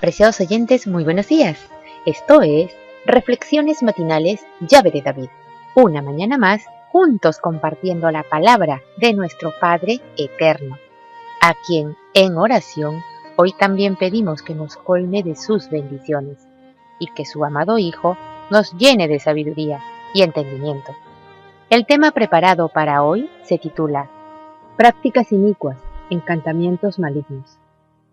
Apreciados oyentes, muy buenos días. Esto es Reflexiones Matinales Llave de David. Una mañana más, juntos compartiendo la palabra de nuestro Padre Eterno, a quien en oración hoy también pedimos que nos colme de sus bendiciones y que su amado Hijo nos llene de sabiduría y entendimiento. El tema preparado para hoy se titula Prácticas inicuas, encantamientos malignos.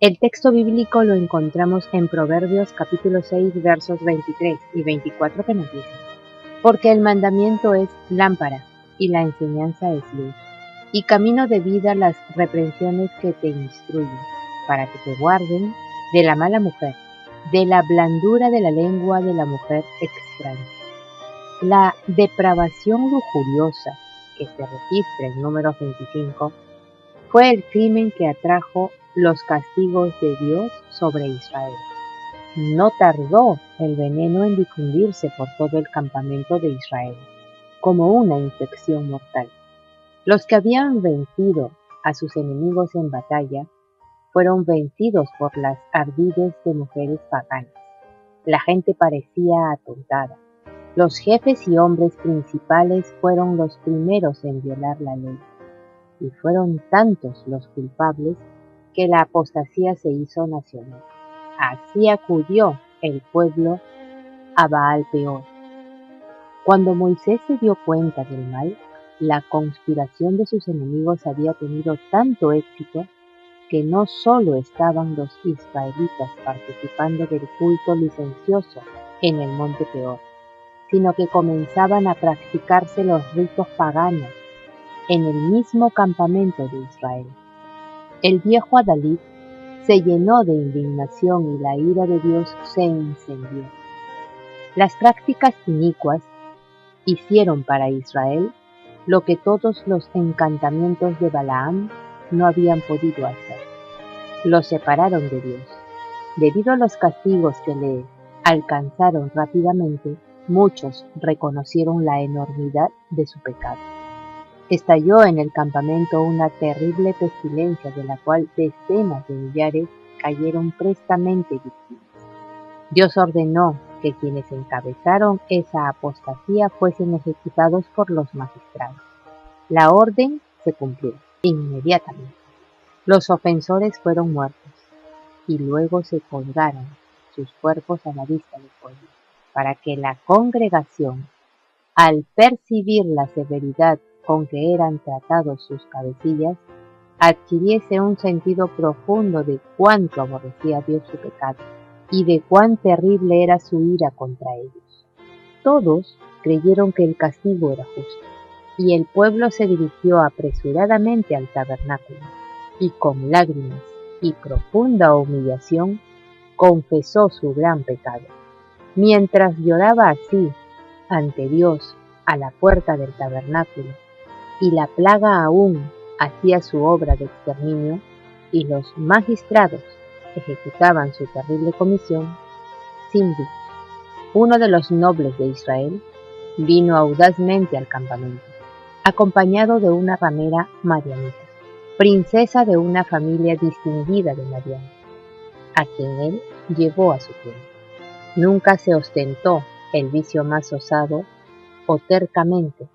El texto bíblico lo encontramos en Proverbios capítulo 6 versos 23 y 24 que nos dice: porque el mandamiento es lámpara y la enseñanza es luz, y camino de vida las reprensiones que te instruyen, para que te guarden de la mala mujer, de la blandura de la lengua de la mujer extraña. La depravación lujuriosa que se registra en Números 25 fue el crimen que atrajo los castigos de Dios sobre Israel. No tardó el veneno en difundirse por todo el campamento de Israel, como una infección mortal. Los que habían vencido a sus enemigos en batalla fueron vencidos por las ardides de mujeres paganas. La gente parecía atontada. Los jefes y hombres principales fueron los primeros en violar la ley, y fueron tantos los culpables que la apostasía se hizo nacional. Así acudió el pueblo a Baal Peor. Cuando Moisés se dio cuenta del mal, la conspiración de sus enemigos había tenido tanto éxito que no solo estaban los israelitas participando del culto licencioso en el monte Peor, sino que comenzaban a practicarse los ritos paganos en el mismo campamento de Israel. El viejo Adalid se llenó de indignación y la ira de Dios se encendió. Las prácticas inicuas hicieron para Israel lo que todos los encantamientos de Balaam no habían podido hacer. Los separaron de Dios. Debido a los castigos que les alcanzaron rápidamente, muchos reconocieron la enormidad de su pecado. Estalló en el campamento una terrible pestilencia de la cual decenas de millares cayeron prestamente víctimas. Dios ordenó que quienes encabezaron esa apostasía fuesen ejecutados por los magistrados. La orden se cumplió inmediatamente. Los ofensores fueron muertos y luego se colgaron sus cuerpos a la vista del pueblo, para que la congregación, al percibir la severidad con que eran tratados sus cabecillas, adquiriese un sentido profundo de cuánto aborrecía Dios su pecado y de cuán terrible era su ira contra ellos. Todos creyeron que el castigo era justo, y el pueblo se dirigió apresuradamente al tabernáculo, y con lágrimas y profunda humillación confesó su gran pecado. Mientras lloraba así ante Dios a la puerta del tabernáculo, y la plaga aún hacía su obra de exterminio, y los magistrados ejecutaban su terrible comisión, Zimri, uno de los nobles de Israel, vino audazmente al campamento, acompañado de una ramera madianita, princesa de una familia distinguida de Madián, a quien él llevó a su tienda. Nunca se ostentó el vicio más osado o tercamente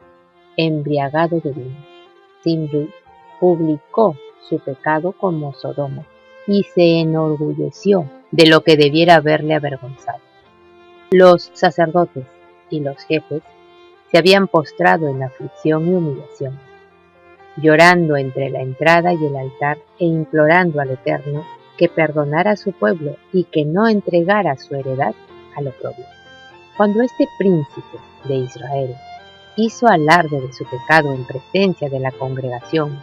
embriagado de vino. Zimri publicó su pecado como Sodoma y se enorgulleció de lo que debiera haberle avergonzado. Los sacerdotes y los jefes se habían postrado en aflicción y humillación, llorando entre la entrada y el altar e implorando al Eterno que perdonara a su pueblo y que no entregara su heredad al oprobio. Cuando este príncipe de Israel hizo alarde de su pecado en presencia de la congregación,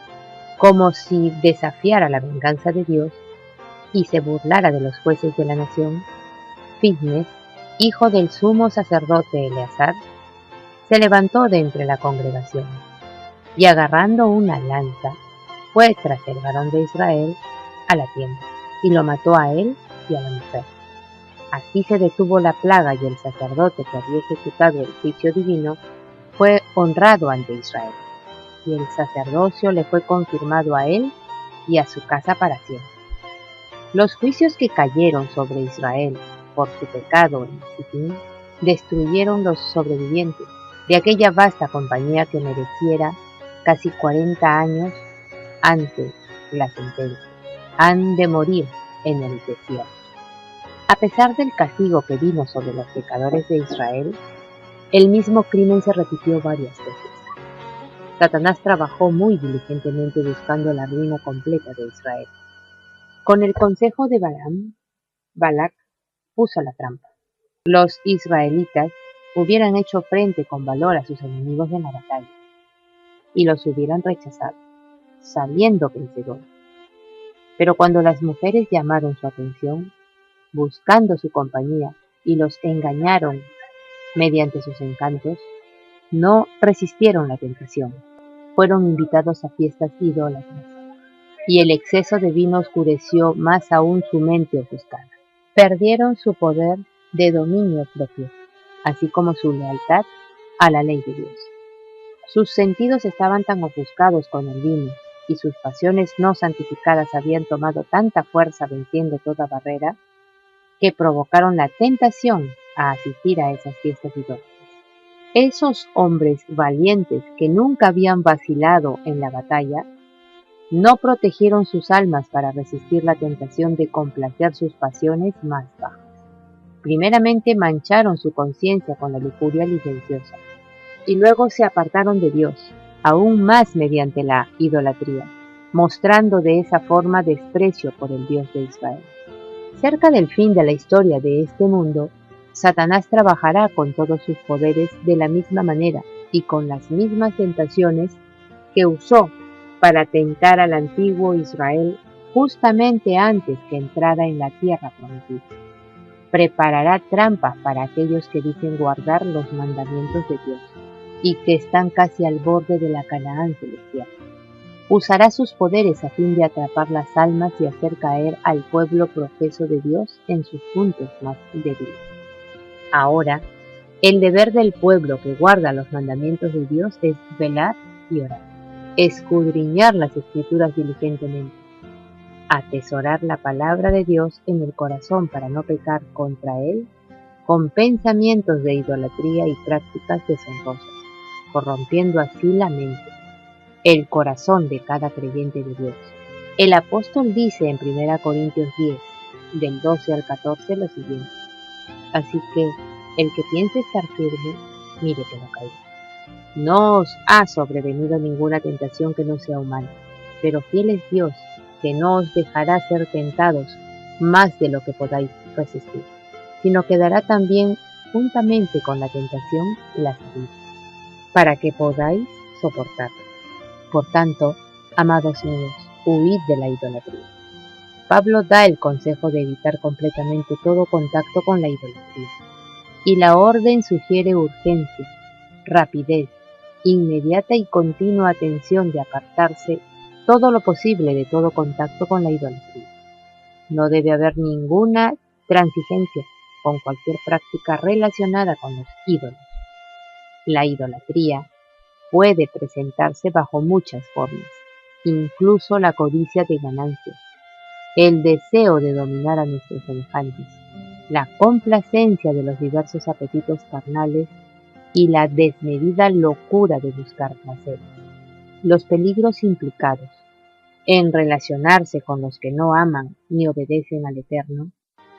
como si desafiara la venganza de Dios y se burlara de los jueces de la nación, Finnes, hijo del sumo sacerdote Eleazar, se levantó de entre la congregación y agarrando una lanza fue tras el varón de Israel a la tienda y lo mató a él y a la mujer. Así se detuvo la plaga y el sacerdote que había ejecutado el juicio divino fue honrado ante Israel, y el sacerdocio le fue confirmado a él y a su casa para siempre. Los juicios que cayeron sobre Israel por su pecado en Sittim destruyeron los sobrevivientes de aquella vasta compañía que mereciera casi 40 años antes la sentencia. Han de morir en el desierto. A pesar del castigo que vino sobre los pecadores de Israel, el mismo crimen se repitió varias veces. Satanás trabajó muy diligentemente buscando la ruina completa de Israel. Con el consejo de Balaam, Balac puso la trampa. Los israelitas hubieran hecho frente con valor a sus enemigos en la batalla, y los hubieran rechazado, saliendo vencedores. Pero cuando las mujeres llamaron su atención, buscando su compañía, y los engañaron mediante sus encantos, no resistieron la tentación. Fueron invitados a fiestas idólatras, y el exceso de vino oscureció más aún su mente ofuscada. Perdieron su poder de dominio propio, así como su lealtad a la ley de Dios. Sus sentidos estaban tan ofuscados con el vino, y sus pasiones no santificadas habían tomado tanta fuerza venciendo toda barrera, que provocaron la tentación a asistir a esas fiestas idólatras. Esos hombres valientes que nunca habían vacilado en la batalla, no protegieron sus almas para resistir la tentación de complacer sus pasiones más bajas. Primeramente mancharon su conciencia con la lujuria licenciosa, y luego se apartaron de Dios, aún más mediante la idolatría, mostrando de esa forma desprecio por el Dios de Israel. Cerca del fin de la historia de este mundo, Satanás trabajará con todos sus poderes de la misma manera y con las mismas tentaciones que usó para tentar al antiguo Israel justamente antes que entrara en la tierra prometida. Preparará trampas para aquellos que dicen guardar los mandamientos de Dios y que están casi al borde de la Canaán celestial. Usará sus poderes a fin de atrapar las almas y hacer caer al pueblo profeso de Dios en sus puntos más débiles. Ahora, el deber del pueblo que guarda los mandamientos de Dios es velar y orar, escudriñar las escrituras diligentemente, atesorar la palabra de Dios en el corazón para no pecar contra él con pensamientos de idolatría y prácticas deshonrosas, corrompiendo así la mente, el corazón de cada creyente de Dios. El apóstol dice en 1 Corintios 10, del 12 al 14, lo siguiente: así que el que piense estar firme, mire que no caiga. No os ha sobrevenido ninguna tentación que no sea humana, pero fiel es Dios, que no os dejará ser tentados más de lo que podáis resistir, sino que dará también juntamente con la tentación la salida, para que podáis soportarla. Por tanto, amados míos, huid de la idolatría. Pablo da el consejo de evitar completamente todo contacto con la idolatría, y la orden sugiere urgencia, rapidez, inmediata y continua atención de apartarse todo lo posible de todo contacto con la idolatría. No debe haber ninguna transigencia con cualquier práctica relacionada con los ídolos. La idolatría puede presentarse bajo muchas formas, incluso la codicia de ganancias, el deseo de dominar a nuestros semejantes, la complacencia de los diversos apetitos carnales y la desmedida locura de buscar placer. Los peligros implicados en relacionarse con los que no aman ni obedecen al Eterno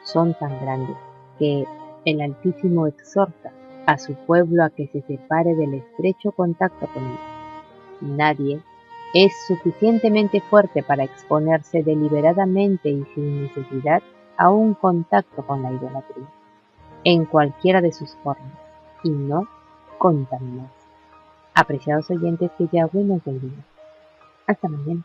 son tan grandes que el Altísimo exhorta a su pueblo a que se separe del estrecho contacto con él. Nadie es suficientemente fuerte para exponerse deliberadamente y sin necesidad a un contacto con la idolatría, en cualquiera de sus formas, y no contaminarse. Apreciados oyentes, que Yahweh nos bendiga. Hasta mañana.